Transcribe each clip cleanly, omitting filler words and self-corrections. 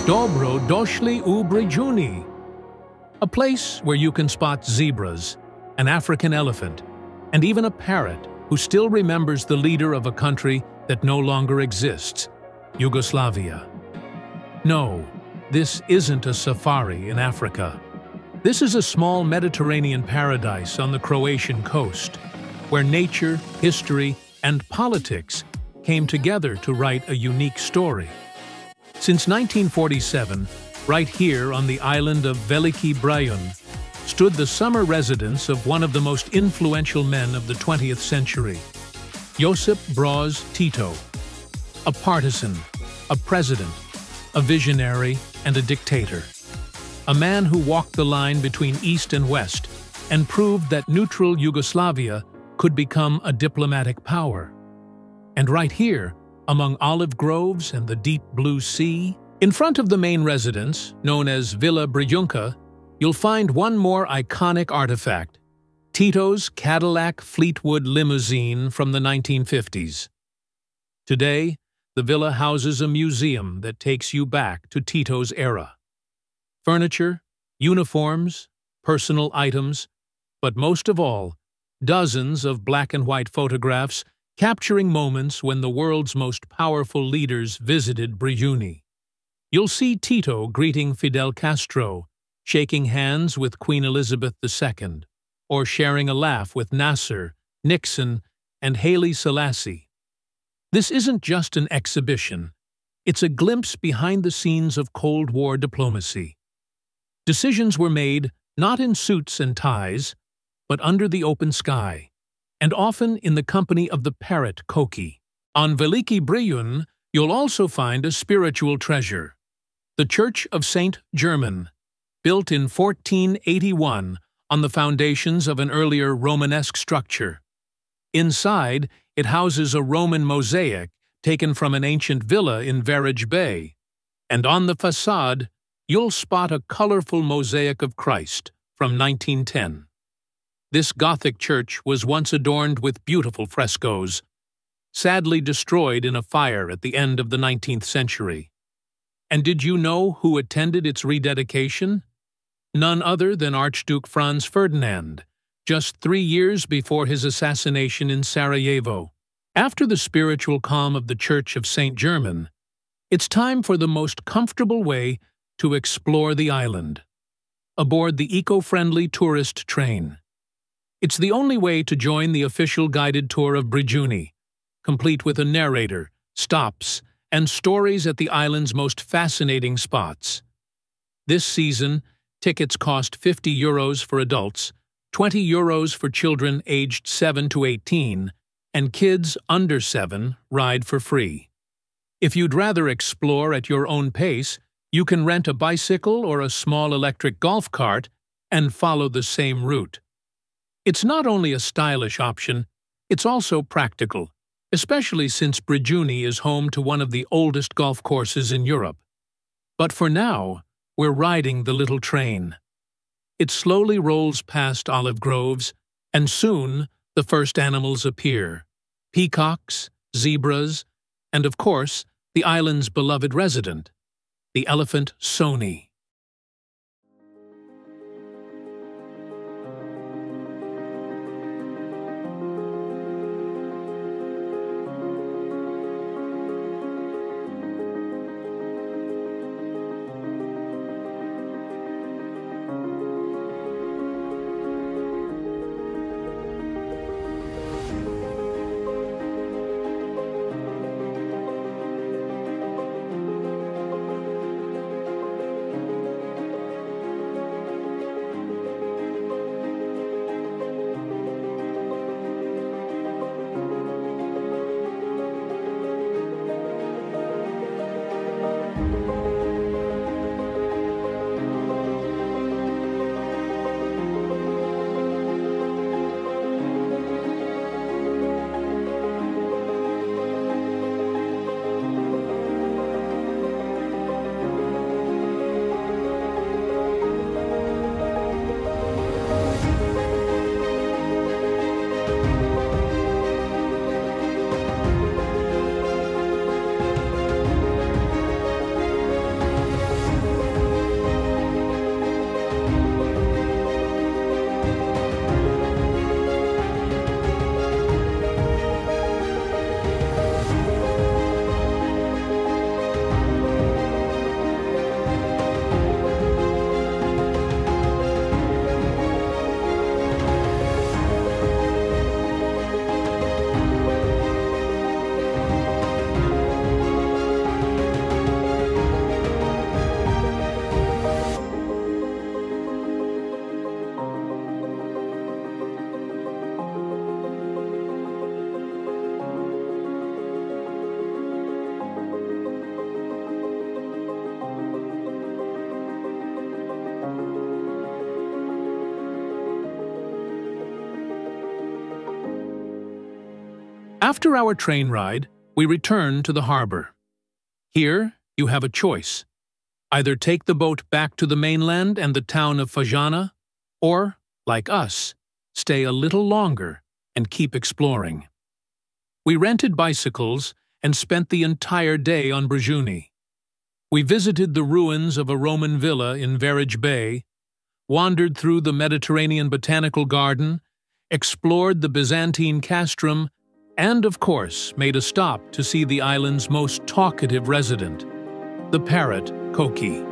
Dobro došli u Brijuni, a place where you can spot zebras, an African elephant, and even a parrot who still remembers the leader of a country that no longer exists, Yugoslavia. No, this isn't a safari in Africa. This is a small Mediterranean paradise on the Croatian coast, where nature, history, and politics came together to write a unique story. Since 1947, right here on the island of Veliki Brijun, stood the summer residence of one of the most influential men of the 20th century, Josip Broz Tito. A partisan, a president, a visionary, and a dictator. A man who walked the line between East and West and proved that neutral Yugoslavia could become a diplomatic power. And right here, among olive groves and the deep blue sea, in front of the main residence, known as Villa Brijunka, you'll find one more iconic artifact, Tito's Cadillac Fleetwood limousine from the 1950s. Today, the villa houses a museum that takes you back to Tito's era. Furniture, uniforms, personal items, but most of all, dozens of black and white photographs capturing moments when the world's most powerful leaders visited Brijuni. You'll see Tito greeting Fidel Castro, shaking hands with Queen Elizabeth II, or sharing a laugh with Nasser, Nixon, and Haile Selassie. This isn't just an exhibition. It's a glimpse behind the scenes of Cold War diplomacy. Decisions were made not in suits and ties, but under the open sky, and often in the company of the parrot Koki. On Veliki Brijun, you'll also find a spiritual treasure, the Church of St. German, built in 1481 on the foundations of an earlier Romanesque structure. Inside, it houses a Roman mosaic taken from an ancient villa in Varage Bay, and on the facade, you'll spot a colorful mosaic of Christ from 1910. This Gothic church was once adorned with beautiful frescoes, sadly destroyed in a fire at the end of the 19th century. And did you know who attended its rededication? None other than Archduke Franz Ferdinand, just 3 years before his assassination in Sarajevo. After the spiritual calm of the Church of St. German, it's time for the most comfortable way to explore the island, aboard the eco-friendly tourist train. It's the only way to join the official guided tour of Brijuni, complete with a narrator, stops, and stories at the island's most fascinating spots. This season, tickets cost €50 for adults, €20 for children aged 7 to 18, and kids under 7 ride for free. If you'd rather explore at your own pace, you can rent a bicycle or a small electric golf cart and follow the same route. It's not only a stylish option, it's also practical, especially since Brijuni is home to one of the oldest golf courses in Europe. But for now, we're riding the little train. It slowly rolls past olive groves, and soon the first animals appear: peacocks, zebras, and of course, the island's beloved resident, the elephant Sony. After our train ride, we return to the harbor. Here, you have a choice. Either take the boat back to the mainland and the town of Fajana, or, like us, stay a little longer and keep exploring. We rented bicycles and spent the entire day on Brijuni. We visited the ruins of a Roman villa in Veliki Bay, wandered through the Mediterranean Botanical Garden, explored the Byzantine castrum, and, of course, made a stop to see the island's most talkative resident, the parrot Koki.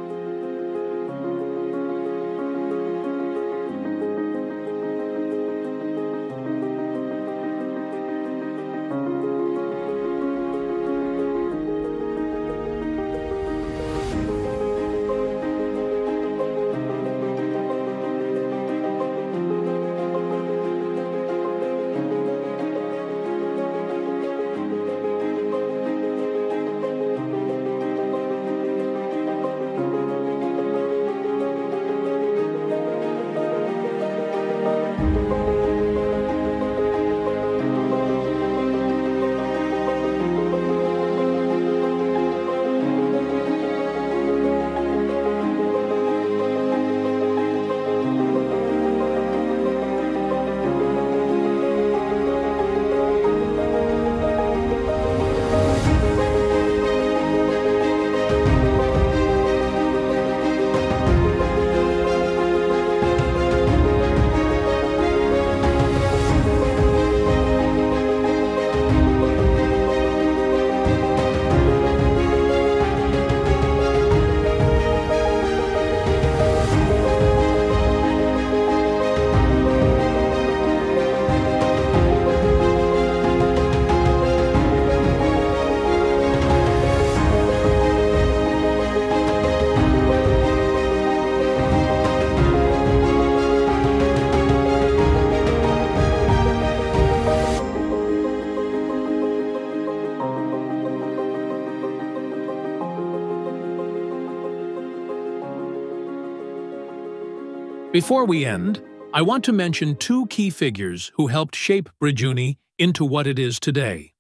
Before we end, I want to mention two key figures who helped shape Brijuni into what it is today.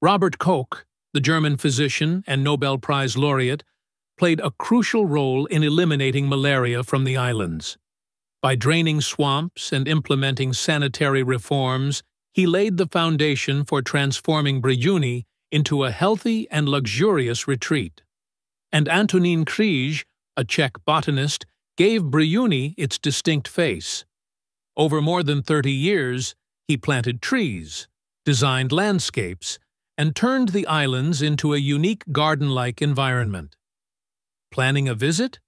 Robert Koch, the German physician and Nobel Prize laureate, played a crucial role in eliminating malaria from the islands. By draining swamps and implementing sanitary reforms, he laid the foundation for transforming Brijuni into a healthy and luxurious retreat. And Antonín Kříž, a Czech botanist, gave Brijuni its distinct face. Over more than 30 years, he planted trees, designed landscapes, and turned the islands into a unique garden-like environment. Planning a visit?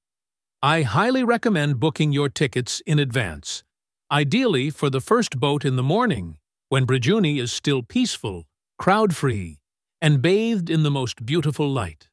I highly recommend booking your tickets in advance, ideally for the first boat in the morning, when Brijuni is still peaceful, crowd-free, and bathed in the most beautiful light.